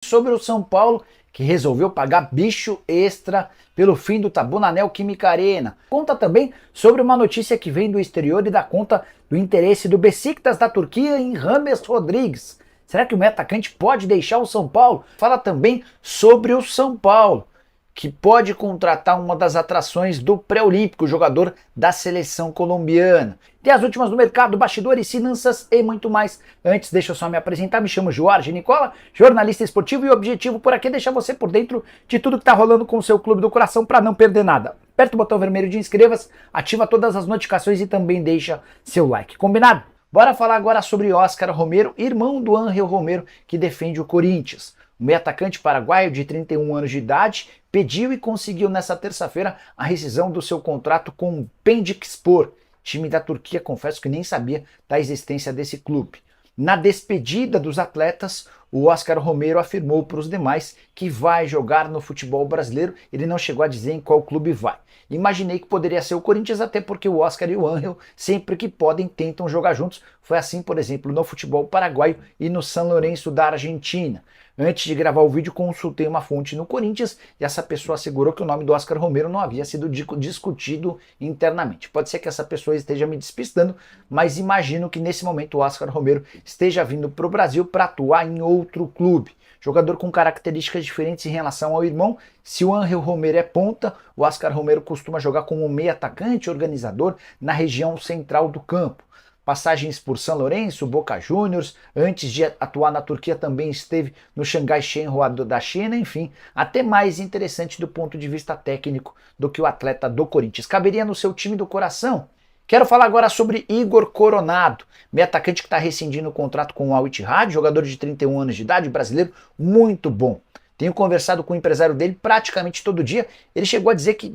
Sobre o São Paulo, que resolveu pagar bicho extra pelo fim do tabu na Neoquímica Arena. Conta também sobre uma notícia que vem do exterior e dá conta do interesse do Beşiktaş da Turquia em James Rodrigues. Será que o meio atacante pode deixar o São Paulo? Fala também sobre o São Paulo, que pode contratar uma das atrações do pré-olímpico, jogador da seleção colombiana. Tem as últimas do mercado, bastidores, finanças e muito mais. Antes, deixa eu só me apresentar, me chamo Jorge Nicola, jornalista esportivo, e o objetivo por aqui é deixar você por dentro de tudo que está rolando com o seu clube do coração para não perder nada. Aperta o botão vermelho de inscreva-se, ativa todas as notificações e também deixa seu like. Combinado? Bora falar agora sobre Óscar Romero, irmão do Ángel Romero, que defende o Corinthians. O meio-atacante paraguaio de 31 anos de idade pediu e conseguiu nesta terça-feira a rescisão do seu contrato com o Pendikspor, time da Turquia. Confesso que nem sabia da existência desse clube. Na despedida dos atletas, o Óscar Romero afirmou para os demais que vai jogar no futebol brasileiro. Ele não chegou a dizer em qual clube vai. Imaginei que poderia ser o Corinthians, até porque o Óscar e o Ángel, sempre que podem, tentam jogar juntos. Foi assim, por exemplo, no futebol paraguaio e no São Lourenço da Argentina. Antes de gravar o vídeo, consultei uma fonte no Corinthians e essa pessoa assegurou que o nome do Óscar Romero não havia sido discutido internamente. Pode ser que essa pessoa esteja me despistando, mas imagino que nesse momento o Óscar Romero esteja vindo para o Brasil para atuar em outro clube. Jogador com características diferentes em relação ao irmão. Se o Ángel Romero é ponta, o Óscar Romero costuma jogar como meio atacante organizador na região central do campo. Passagens por São Lourenço, Boca Juniors, antes de atuar na Turquia também esteve no Xangai Shenhua da China, enfim, até mais interessante do ponto de vista técnico do que o atleta do Corinthians. Caberia no seu time do coração? Quero falar agora sobre Igor Coronado, meio atacante que está rescindindo o contrato com o Al Ittihad, jogador de 31 anos de idade, brasileiro, muito bom. Tenho conversado com o empresário dele praticamente todo dia. Ele chegou a dizer que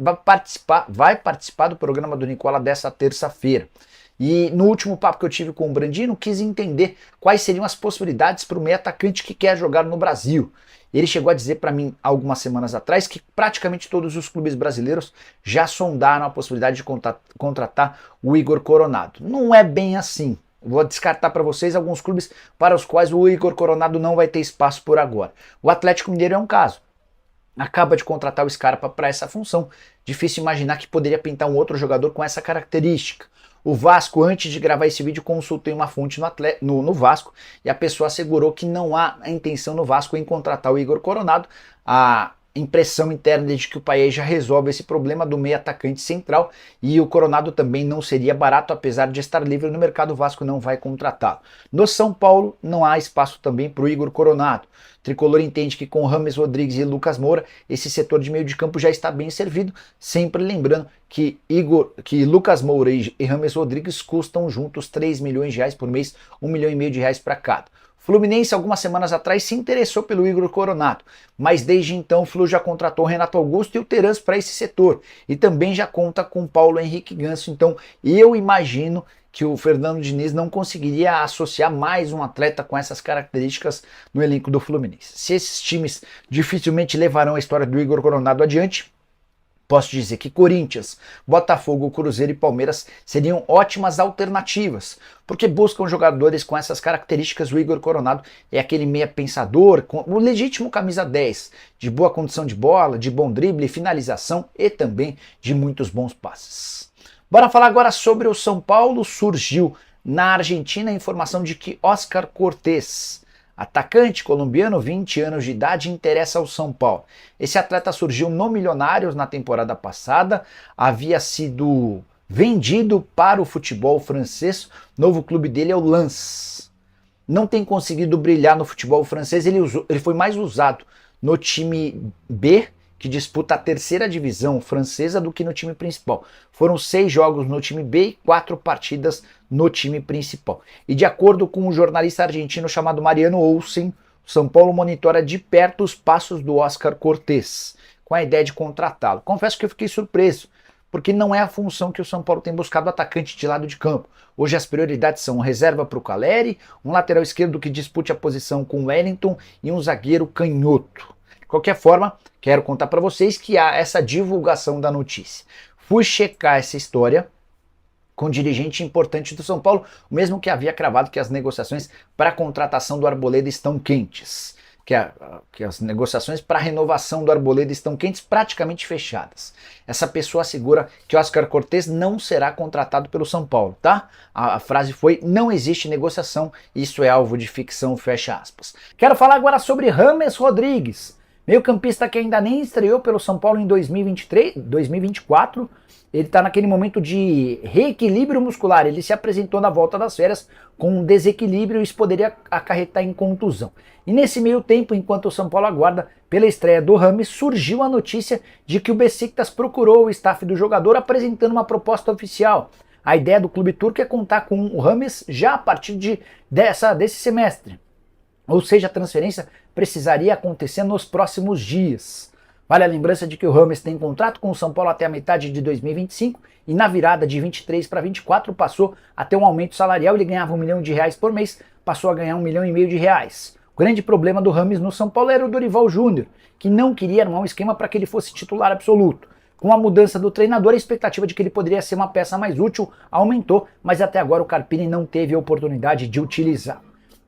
vai participar do programa do Nicola dessa terça-feira. E no último papo que eu tive com o Brandino, quis entender quais seriam as possibilidades para o meio atacante que quer jogar no Brasil. Ele chegou a dizer para mim algumas semanas atrás que praticamente todos os clubes brasileiros já sondaram a possibilidade de contratar o Igor Coronado. Não é bem assim. Vou descartar para vocês alguns clubes para os quais o Igor Coronado não vai ter espaço por agora. O Atlético Mineiro é um caso. Acaba de contratar o Scarpa para essa função. Difícil imaginar que poderia pintar um outro jogador com essa característica. O Vasco, antes de gravar esse vídeo, consultei uma fonte no Vasco e a pessoa assegurou que não há a intenção no Vasco em contratar o Igor Coronado. A impressão interna de que o Paes já resolve esse problema do meio atacante central e o Coronado também não seria barato, apesar de estar livre no mercado, o Vasco não vai contratá-lo. No São Paulo não há espaço também para o Igor Coronado. O tricolor entende que com James Rodrigues e Lucas Moura, esse setor de meio de campo já está bem servido, sempre lembrando que Lucas Moura e James Rodrigues custam juntos 3 milhões de reais por mês, 1,5 milhão de reais para cada. Fluminense, algumas semanas atrás, se interessou pelo Igor Coronado, mas desde então o Flu já contratou o Renato Augusto e o Terans para esse setor, e também já conta com o Paulo Henrique Ganso. Então eu imagino que o Fernando Diniz não conseguiria associar mais um atleta com essas características no elenco do Fluminense. Se esses times dificilmente levarão a história do Igor Coronado adiante, posso dizer que Corinthians, Botafogo, Cruzeiro e Palmeiras seriam ótimas alternativas, porque buscam jogadores com essas características. O Igor Coronado é aquele meia pensador, com o legítimo camisa 10, de boa condição de bola, de bom drible, finalização e também de muitos bons passes. Bora falar agora sobre o São Paulo. Surgiu na Argentina a informação de que Oscar Cortés, atacante colombiano, 20 anos de idade, interessa ao São Paulo. Esse atleta surgiu no Milionários na temporada passada, havia sido vendido para o futebol francês, o novo clube dele é o Lens. Não tem conseguido brilhar no futebol francês, ele foi mais usado no time B, que disputa a terceira divisão francesa, do que no time principal. Foram 6 jogos no time B e 4 partidas no time principal. E de acordo com um jornalista argentino chamado Mariano Olsen, o São Paulo monitora de perto os passos do Oscar Cortés, com a ideia de contratá-lo. Confesso que eu fiquei surpreso, porque não é a função que o São Paulo tem buscado atacante de lado de campo. Hoje as prioridades são reserva para o Caleri, um lateral esquerdo que dispute a posição com o Wellington e um zagueiro canhoto. De qualquer forma, quero contar para vocês que há essa divulgação da notícia. Fui checar essa história com um dirigente importante do São Paulo, o mesmo que havia cravado que as negociações para a contratação do Arboleda estão quentes. que as negociações para a renovação do Arboleda estão quentes, praticamente fechadas. Essa pessoa assegura que Oscar Cortés não será contratado pelo São Paulo, tá? A frase foi: não existe negociação, isso é alvo de ficção, fecha aspas. Quero falar agora sobre James Rodrigues, meio-campista que ainda nem estreou pelo São Paulo em 2024. Ele está naquele momento de reequilíbrio muscular. Ele se apresentou na volta das férias com um desequilíbrio e isso poderia acarretar em contusão. E nesse meio tempo, enquanto o São Paulo aguarda pela estreia do James, surgiu a notícia de que o Beşiktaş procurou o staff do jogador apresentando uma proposta oficial. A ideia do clube turco é contar com o James já a partir desse semestre. Ou seja, a transferência precisaria acontecer nos próximos dias. Vale a lembrança de que o James tem contrato com o São Paulo até a metade de 2025 e na virada de 23 para 24 passou a ter um aumento salarial. Ele ganhava R$1 milhão por mês, passou a ganhar R$1,5 milhão. O grande problema do James no São Paulo era o Dorival Júnior, que não queria armar um esquema para que ele fosse titular absoluto. Com a mudança do treinador, a expectativa de que ele poderia ser uma peça mais útil aumentou, mas até agora o Carpini não teve a oportunidade de utilizar.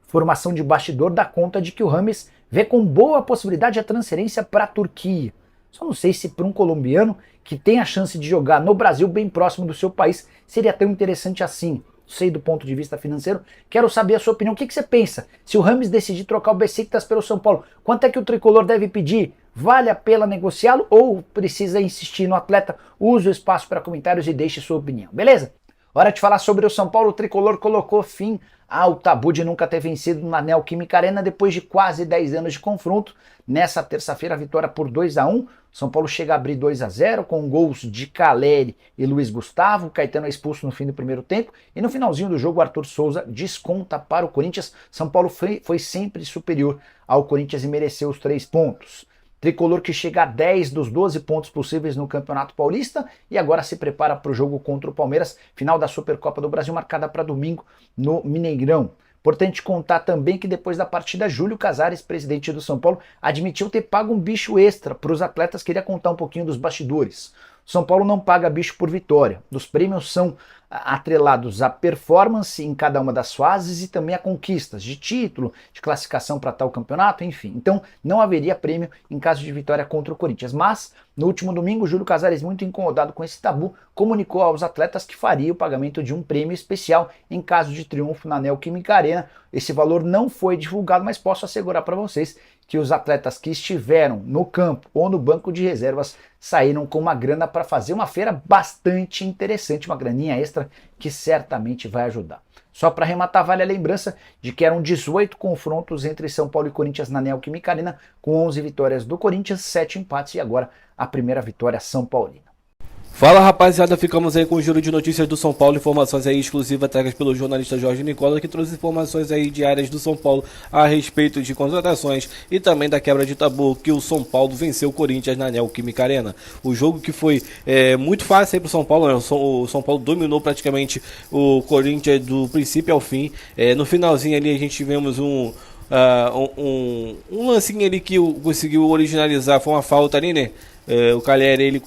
Formação de bastidor dá conta de que o James vê com boa possibilidade a transferência para a Turquia. Só não sei se para um colombiano que tem a chance de jogar no Brasil bem próximo do seu país seria tão interessante assim. Sei do ponto de vista financeiro, quero saber a sua opinião. O que você pensa? Se o James decidir trocar o Beşiktaş pelo São Paulo, quanto é que o tricolor deve pedir? Vale a pena negociá-lo ou precisa insistir no atleta? Use o espaço para comentários e deixe sua opinião, beleza? Hora de falar sobre o São Paulo. O tricolor colocou fim ao tabu de nunca ter vencido na Neoquímica Arena depois de quase 10 anos de confronto. Nessa terça-feira, a vitória por 2-1. São Paulo chega a abrir 2-0 com gols de Caleri e Luiz Gustavo. Caetano é expulso no fim do primeiro tempo. E no finalzinho do jogo, Arthur Souza desconta para o Corinthians. São Paulo foi sempre superior ao Corinthians e mereceu os 3 pontos. Tricolor que chega a 10 dos 12 pontos possíveis no Campeonato Paulista e agora se prepara para o jogo contra o Palmeiras, final da Supercopa do Brasil, marcada para domingo no Mineirão. Importante contar também que depois da partida, Júlio Casares, presidente do São Paulo, admitiu ter pago um bicho extra para os atletas. Queria contar um pouquinho dos bastidores. São Paulo não paga bicho por vitória. Os prêmios são atrelados à performance em cada uma das fases e também a conquistas de título, de classificação para tal campeonato, enfim. Então não haveria prêmio em caso de vitória contra o Corinthians. Mas no último domingo, Júlio Casares, muito incomodado com esse tabu, comunicou aos atletas que faria o pagamento de um prêmio especial em caso de triunfo na Neoquímica Arena. Esse valor não foi divulgado, mas posso assegurar para vocês que os atletas que estiveram no campo ou no banco de reservas saíram com uma grana para fazer uma feira bastante interessante, uma graninha extra que certamente vai ajudar. Só para arrematar, vale a lembrança de que eram 18 confrontos entre São Paulo e Corinthians na Neoquímica Arena, com 11 vitórias do Corinthians, 7 empates e agora a primeira vitória São Paulina. Fala rapaziada, ficamos aí com o giro de notícias do São Paulo, informações aí exclusivas tragas pelo jornalista Jorge Nicola, que trouxe informações aí diárias do São Paulo a respeito de contratações e também da quebra de tabu que o São Paulo venceu o Corinthians na Neoquímica Arena. O jogo que foi muito fácil aí pro São Paulo, né? O São Paulo dominou praticamente o Corinthians do princípio ao fim. No finalzinho ali a gente tivemos um lancinho ali que conseguiu originalizar, foi uma falta ali, né? O Caleri, ele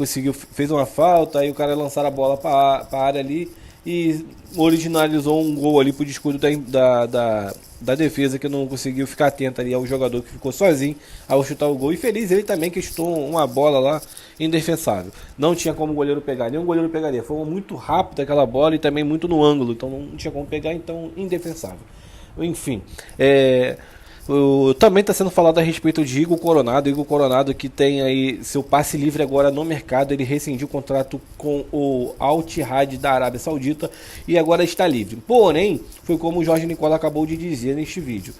fez uma falta, aí o cara lançaram a bola para a área ali e originalizou um gol ali pro descuido da defesa, que não conseguiu ficar atento ali ao jogador que ficou sozinho ao chutar o gol. E feliz ele também, que chutou uma bola lá indefensável. Não tinha como o goleiro pegar, nenhum goleiro pegaria. Foi muito rápido aquela bola e também muito no ângulo, então não tinha como pegar, então indefensável. Enfim, também está sendo falado a respeito de Igor Coronado que tem aí seu passe livre agora no mercado. Ele rescindiu o contrato com o Al Ittihad da Arábia Saudita e agora está livre. Porém, foi como o Jorge Nicola acabou de dizer neste vídeo,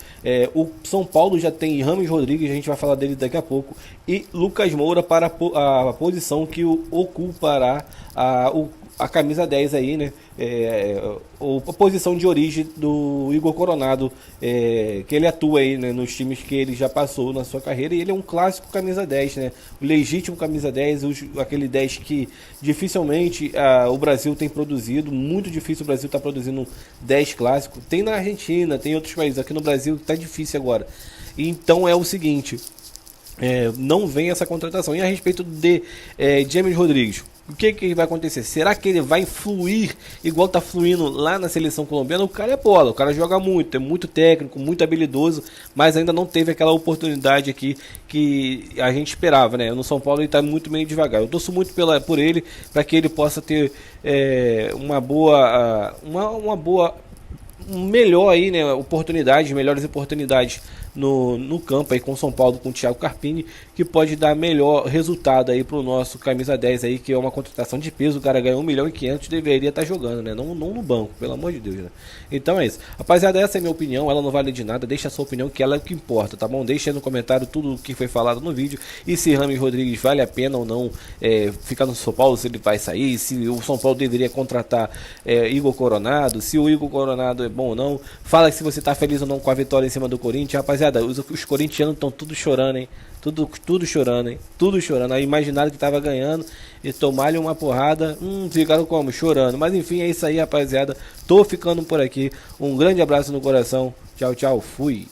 o São Paulo já tem James Rodrigues, a gente vai falar dele daqui a pouco, e Lucas Moura para a posição que ocupará a camisa 10 aí, né? A posição de origem do Igor Coronado, que ele atua aí, né, nos times que ele já passou na sua carreira, e ele é um clássico camisa 10, né? O legítimo camisa 10, aquele 10 que dificilmente o Brasil tem produzido, muito difícil o Brasil estar produzindo 10 clássico. Tem na Argentina, tem em outros países, aqui no Brasil está difícil agora. Então é o seguinte, não vem essa contratação. E a respeito de James Rodrigues, O que vai acontecer? Será que ele vai fluir igual tá fluindo lá na seleção colombiana? O cara é bola, o cara joga muito, é muito técnico, muito habilidoso, mas ainda não teve aquela oportunidade aqui que a gente esperava, né? No São Paulo ele tá muito meio devagar. Eu torço muito por ele, para que ele possa ter uma boa melhor aí, né, melhores oportunidades no campo aí com o São Paulo, com o Thiago Carpini, que pode dar melhor resultado aí pro nosso camisa 10 aí, que é uma contratação de peso. O cara ganhou 1,5 milhão, deveria estar jogando, né, não no banco, pelo amor de Deus, né? Então é isso, rapaziada, essa é a minha opinião, ela não vale de nada, deixa a sua opinião, que ela é o que importa, tá bom? Deixa aí no comentário tudo o que foi falado no vídeo, e se Rames Rodrigues vale a pena ou não ficar no São Paulo, se ele vai sair, se o São Paulo deveria contratar Igor Coronado, se o Igor Coronado é bom ou não. Fala se você tá feliz ou não com a vitória em cima do Corinthians, rapaziada. Os corintianos estão tudo chorando, hein? Tudo chorando, hein? Tudo chorando. Aí imaginaram que tava ganhando e tomaram uma porrada. Ficaram como? Chorando. Mas enfim, é isso aí, rapaziada. Tô ficando por aqui. Um grande abraço no coração. Tchau, tchau. Fui.